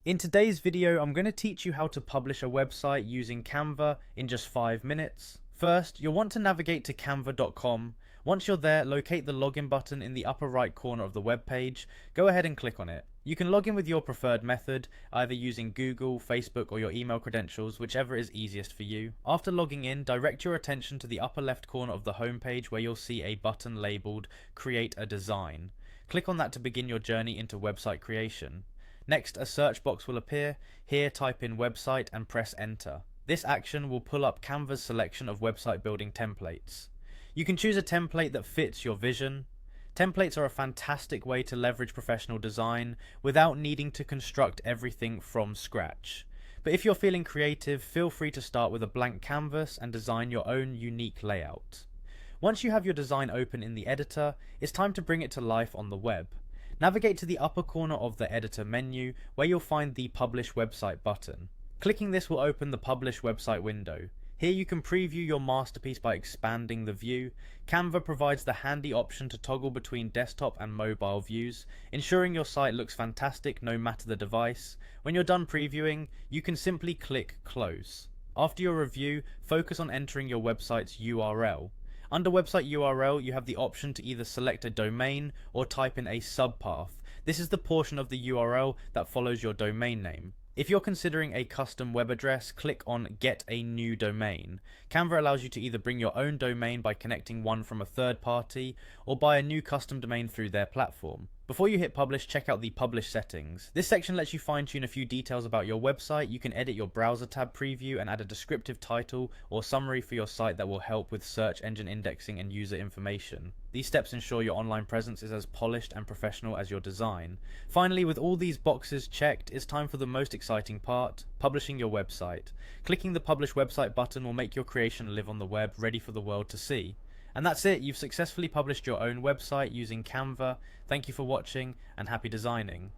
In today's video, I'm going to teach you how to publish a website using Canva in just 5 minutes. First, you'll want to navigate to canva.com. Once you're there, locate the login button in the upper right corner of the web page. Go ahead and click on it. You can log in with your preferred method, either using Google, Facebook, or your email credentials, whichever is easiest for you. After logging in, direct your attention to the upper left corner of the home page where you'll see a button labeled Create a Design. Click on that to begin your journey into website creation. Next, a search box will appear. Here, type in website and press enter. This action will pull up Canva's selection of website building templates. You can choose a template that fits your vision. Templates are a fantastic way to leverage professional design without needing to construct everything from scratch. But if you're feeling creative, feel free to start with a blank canvas and design your own unique layout. Once you have your design open in the editor, it's time to bring it to life on the web. Navigate to the upper corner of the editor menu where you'll find the Publish Website button. Clicking this will open the Publish Website window. Here you can preview your masterpiece by expanding the view. Canva provides the handy option to toggle between desktop and mobile views, ensuring your site looks fantastic no matter the device. When you're done previewing, you can simply click Close. After your review, focus on entering your website's URL. Under website URL, you have the option to either select a domain or type in a subpath. This is the portion of the URL that follows your domain name. If you're considering a custom web address, click on Get a New Domain. Canva allows you to either bring your own domain by connecting one from a third party, or buy a new custom domain through their platform. Before you hit publish, check out the publish settings. This section lets you fine tune a few details about your website. You can edit your browser tab preview and add a descriptive title or summary for your site that will help with search engine indexing and user information. These steps ensure your online presence is as polished and professional as your design. Finally, with all these boxes checked, it's time for the most exciting part, publishing your website. Clicking the Publish Website button will make your creation live on the web, ready for the world to see. And that's it, you've successfully published your own website using Canva. Thank you for watching and happy designing.